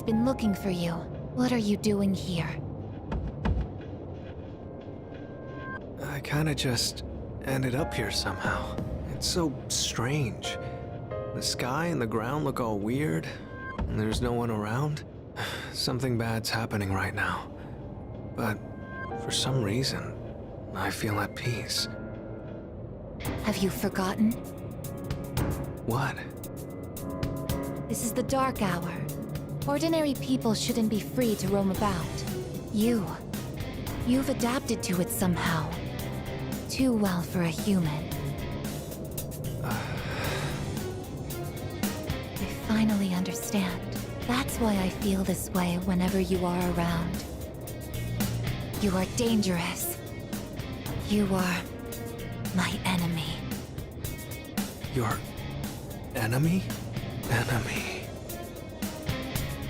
I've been looking for you. What are you doing here? I kinda just ended up here somehow. It's so strange. The sky and the ground look all weird, and there's no one around. Something bad's happening right now. But for some reason, I feel at peace. Have you forgotten? What? This is the dark hour. Ordinary people shouldn't be free to roam about. You've adapted to it somehow. Too well for a human. I finally understand. That's why I feel this way whenever you are around. You are dangerous. You are my enemy. Your enemy? Enemy.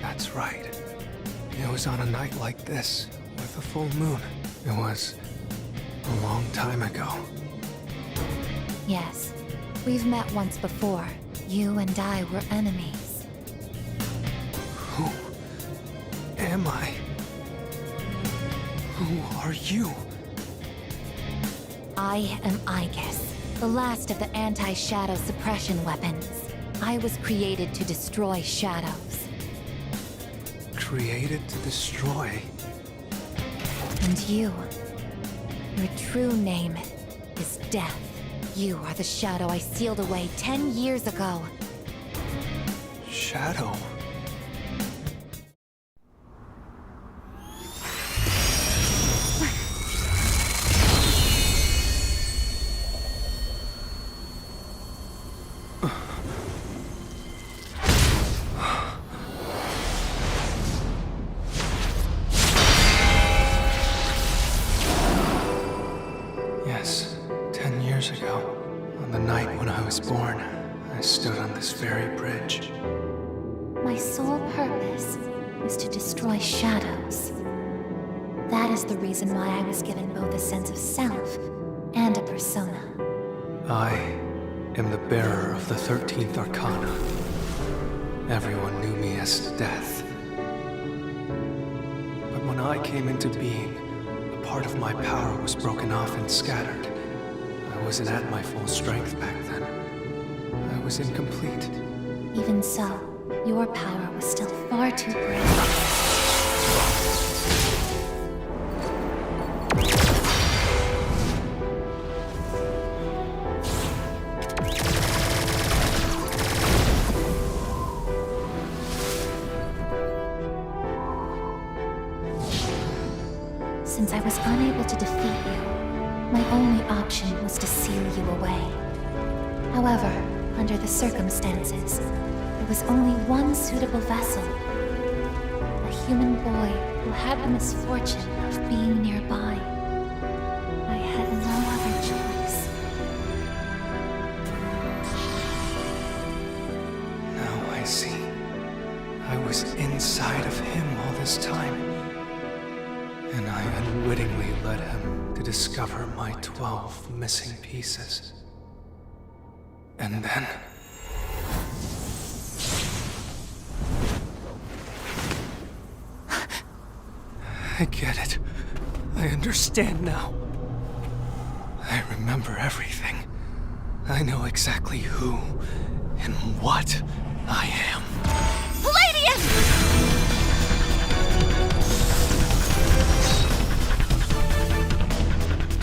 That's right. It was on a night like this, with a full moon. It was a long time ago. Yes, we've met once before. You and I were enemies. Who am I? Who are you? I am Aegis, the last of the anti-shadow suppression weapons. I was created to destroy shadows. Created to destroy? And you, your true name is Death. You are the shadow I sealed away 10 years ago. Shadow? Yes, 10 years ago, on the night when I was born, I stood on this very bridge. My sole purpose is to destroy shadows. That is the reason why I was given both a sense of self and a persona. I am the bearer of the 13th Arcana. Everyone knew me as Death. But when I came into being, a part of my power was broken off and scattered. I wasn't at my full strength back then. I was incomplete. Even so, your power was still far too great. Since I was unable to defeat you, my only option was to seal you away. However, under the circumstances, there was only one suitable vessel. A human boy who had the misfortune of being nearby. I had no other choice. Now I see. I was inside of him all this time. And I unwittingly led him to discover my 12 missing pieces. And then... I get it. I understand now. I remember everything. I know exactly who and what I am.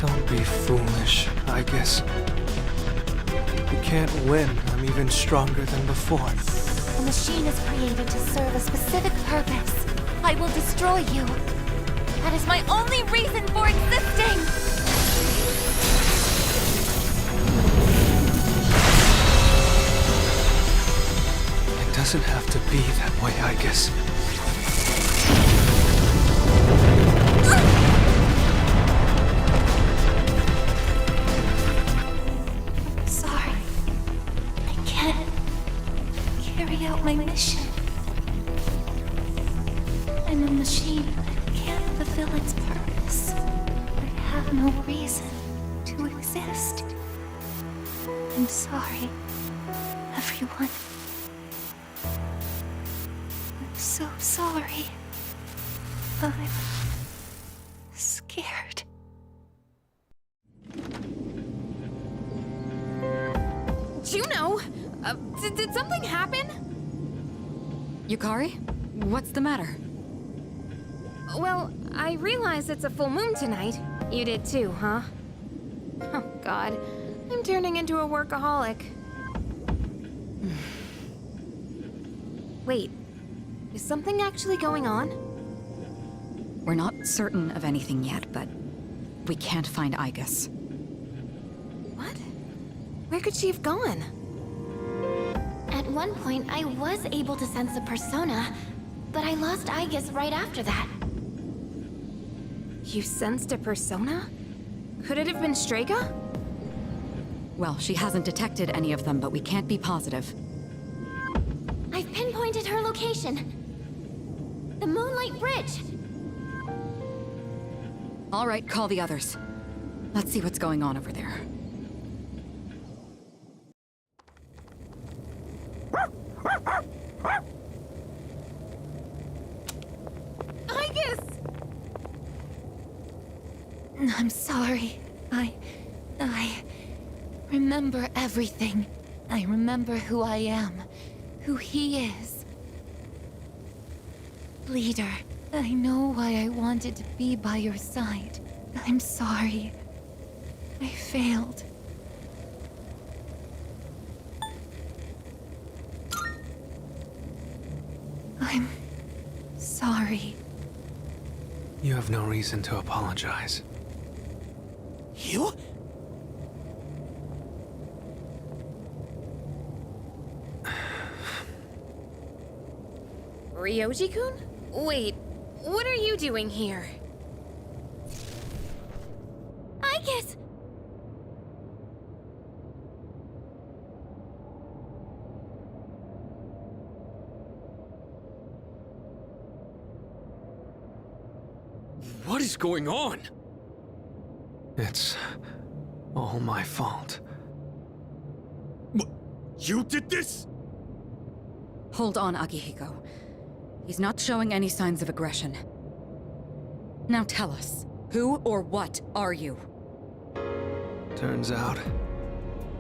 Don't be foolish, I guess. You can't win. I'm even stronger than before. The machine is created to serve a specific purpose. I will destroy you. That is my only reason for existing! It doesn't have to be that way, I guess. Sorry. I can't carry out my mission. I'm a machine that can't fulfill its purpose. I have no reason to exist. I'm sorry, everyone. I'm so sorry. I'm scared. Juno! Did something happen? Yukari? What's the matter? Well, I realize it's a full moon tonight. You did too, huh? Oh god, I'm turning into a workaholic. Wait, is something actually going on? We're not certain of anything yet, but we can't find Igus. What? Where could she have gone? At one point, I was able to sense a persona, but I lost Igus right after that. You sensed a persona? Could it have been Strega? Well, she hasn't detected any of them, but we can't be positive. I've pinpointed her location. The Moonlight Bridge. All right, call the others. Let's see what's going on over there. Igus! I'm sorry. I remember everything. I remember who I am, who he is. Leader, I know why I wanted to be by your side. I'm sorry. I failed. I'm sorry. You have no reason to apologize. You? Ryoji-kun? Wait, what are you doing here? Igus! What is going on? It's all my fault. You did this? Hold on, Akihiko. He's not showing any signs of aggression. Now tell us, who or what are you? Turns out,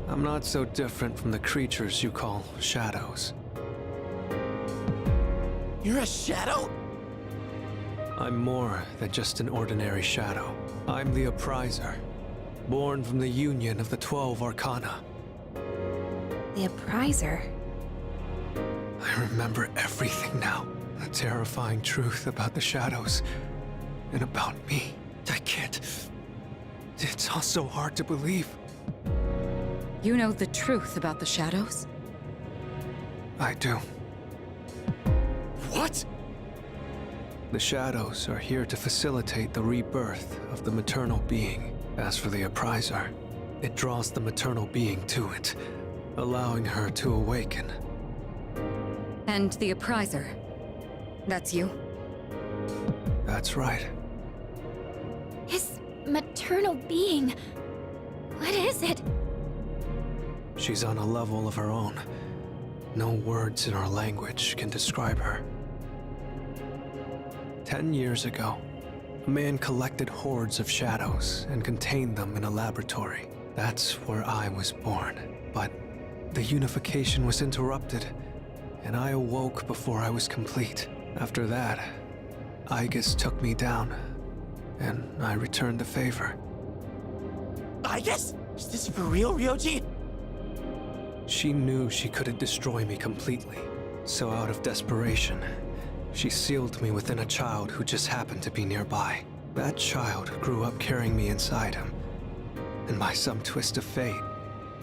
I'm not so different from the creatures you call shadows. You're a shadow? I'm more than just an ordinary shadow. I'm the Appriser, born from the union of the 12 Arcana. The Appriser? I remember everything now. The terrifying truth about the shadows, and about me. I can't... It's all so hard to believe. You know the truth about the shadows? I do. What? The shadows are here to facilitate the rebirth of the maternal being. As for the Appriser, it draws the maternal being to it, allowing her to awaken. And the Appriser. That's you? That's right. His maternal being. What is it? She's on a level of her own. No words in our language can describe her. 10 years ago, a man collected hordes of shadows and contained them in a laboratory. That's where I was born. But the unification was interrupted, and I awoke before I was complete. After that, Igus took me down, and I returned the favor. Igus? Is this for real, Ryoji? She knew she couldn't destroy me completely, so out of desperation, she sealed me within a child who just happened to be nearby. That child grew up carrying me inside him, and by some twist of fate,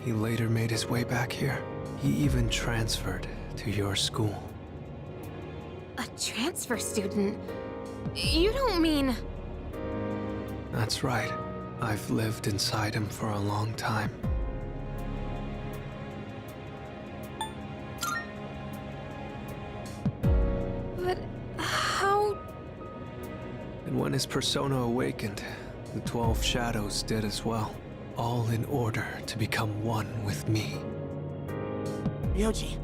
he later made his way back here. He even transferred to your school. A transfer student? You don't mean... That's right. I've lived inside him for a long time. But how... And when his persona awakened, the 12 shadows did as well. All in order to become one with me. Ryoji,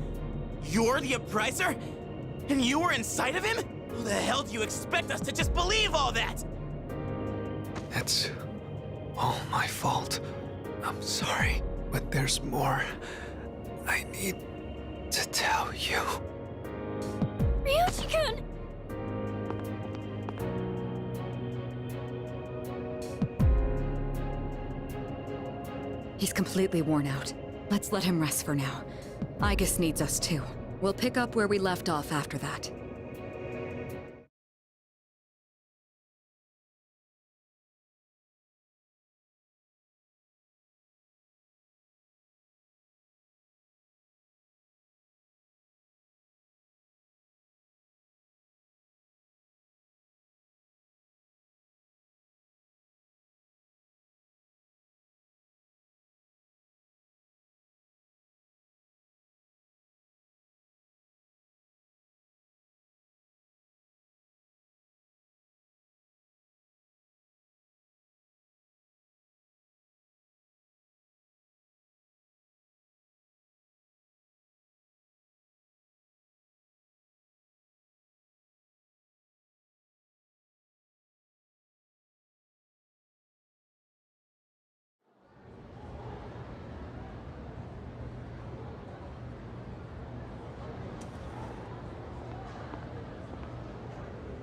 you're the Appriser? And you were inside of him? How the hell do you expect us to just believe all that? It's all my fault. I'm sorry, but there's more I need to tell you. Ryoji-kun! He's completely worn out. Let's let him rest for now. Aigis needs us too. We'll pick up where we left off after that.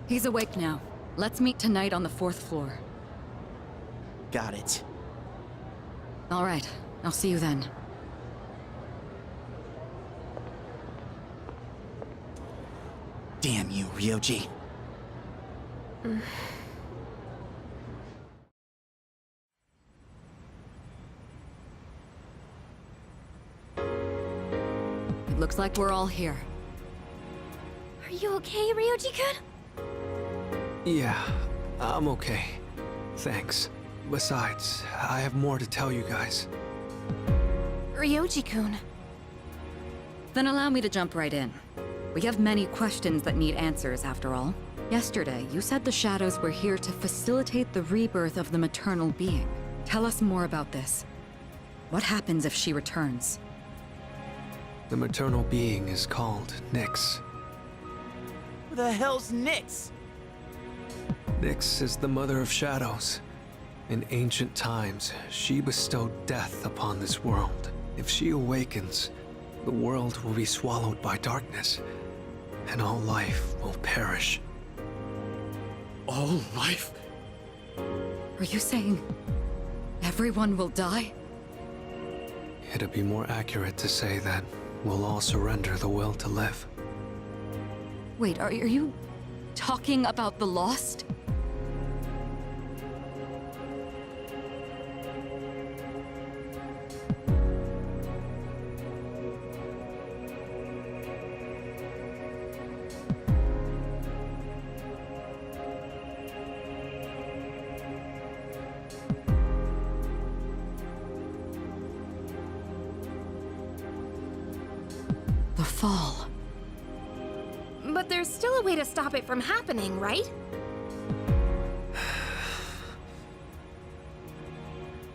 He's awake now. Let's meet tonight on the 4th floor. Got it. All right, I'll see you then. Damn you, Ryoji. It looks like we're all here. Are you okay, Ryoji-kun? Yeah, I'm okay. Thanks. Besides, I have more to tell you guys. Ryoji-kun. Then allow me to jump right in. We have many questions that need answers, after all. Yesterday, you said the shadows were here to facilitate the rebirth of the maternal being. Tell us more about this. What happens if she returns? The maternal being is called Nyx. Who the hell's Nyx? Nyx is the mother of shadows. In ancient times, she bestowed death upon this world. If she awakens, the world will be swallowed by darkness, and all life will perish. All life? Are you saying everyone will die? It'd be more accurate to say that we'll all surrender the will to live. Wait, are you talking about the Lost? The Fall. But there's still a way to stop it from happening, right?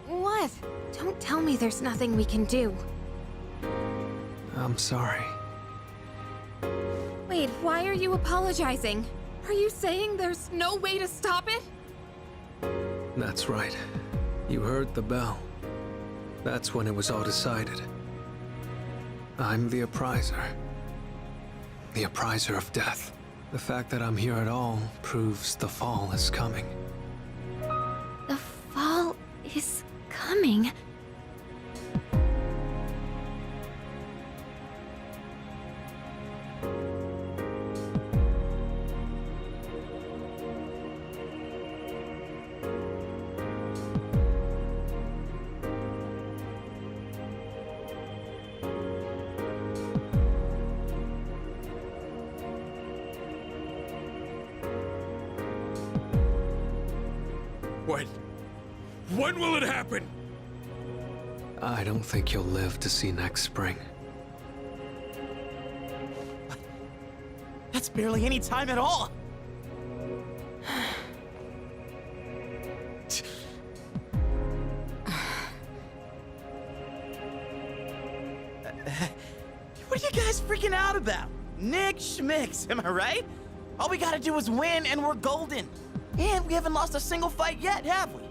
What? Don't tell me there's nothing we can do. I'm sorry. Wait, why are you apologizing? Are you saying there's no way to stop it? That's right. You heard the bell. That's when it was all decided. I'm the Appriser. The Appriser of Death. The fact that I'm here at all proves the fall is coming. The fall is coming. When will it happen? I don't think you'll live to see next spring. That's barely any time at all. What are you guys freaking out about? Nick Schmicks, am I right? All we gotta do is win and we're golden. And we haven't lost a single fight yet, have we?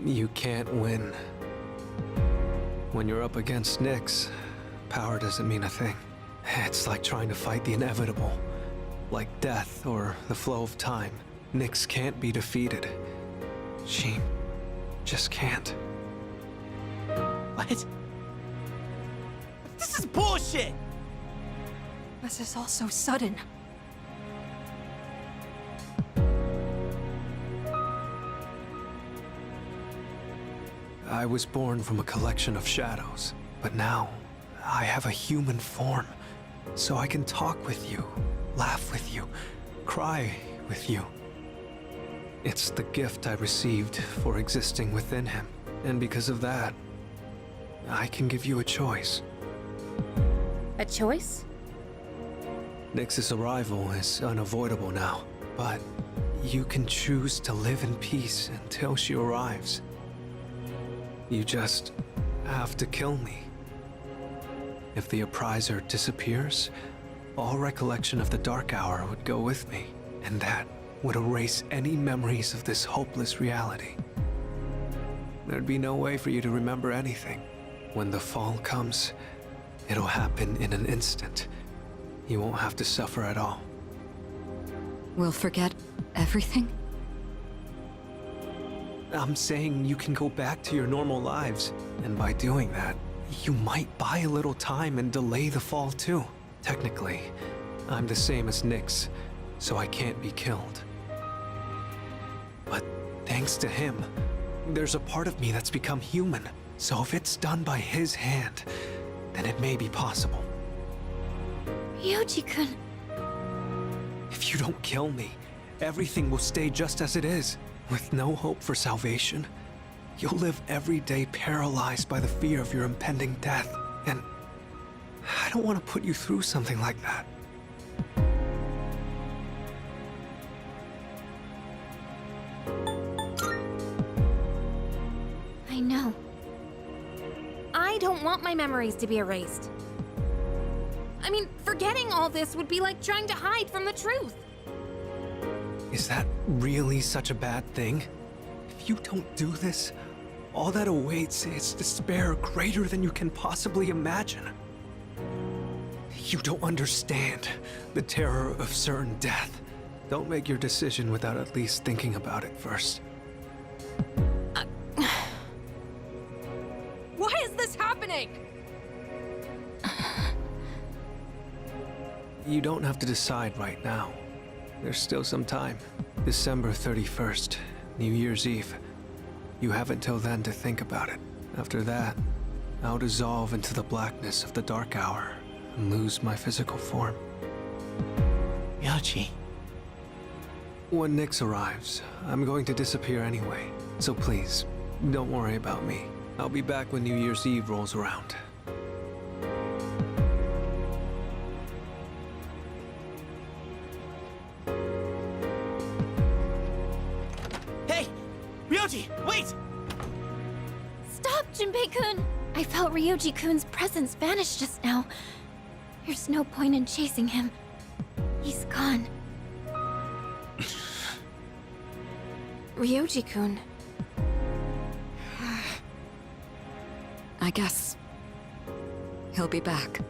You can't win. When you're up against Nyx, power doesn't mean a thing. It's like trying to fight the inevitable. Like death or the flow of time. Nyx can't be defeated. She just can't. What? This is bullshit! This is all so sudden. I was born from a collection of shadows, but now I have a human form. So I can talk with you, laugh with you, cry with you. It's the gift I received for existing within him. And because of that, I can give you a choice. A choice? Nyx's arrival is unavoidable now, but you can choose to live in peace until she arrives. You just have to kill me. If the Appriser disappears, all recollection of the Dark Hour would go with me, and that would erase any memories of this hopeless reality. There'd be no way for you to remember anything. When the fall comes, it'll happen in an instant. You won't have to suffer at all. We'll forget everything? I'm saying you can go back to your normal lives, and by doing that, you might buy a little time and delay the fall too. Technically, I'm the same as Nyx, so I can't be killed. But thanks to him, there's a part of me that's become human. So if it's done by his hand, then it may be possible. Ryoji-kun. If you don't kill me, everything will stay just as it is. With no hope for salvation, you'll live every day paralyzed by the fear of your impending death. And I don't want to put you through something like that. I know. I don't want my memories to be erased. I mean, forgetting all this would be like trying to hide from the truth. Is that really such a bad thing? If you don't do this, all that awaits is despair greater than you can possibly imagine. You don't understand the terror of certain death. Don't make your decision without at least thinking about it first. Why is this happening? You don't have to decide right now. There's still some time. December 31st, New Year's Eve. You have until then to think about it. After that, I'll dissolve into the blackness of the Dark Hour and lose my physical form. Ryoji. When Nyx arrives, I'm going to disappear anyway. So please, don't worry about me. I'll be back when New Year's Eve rolls around. Hey! Ryoji, wait! Stop, Junpei-kun! I felt Ryoji-kun's presence vanish just now. There's no point in chasing him. He's gone. Ryoji-kun. I guess he'll be back.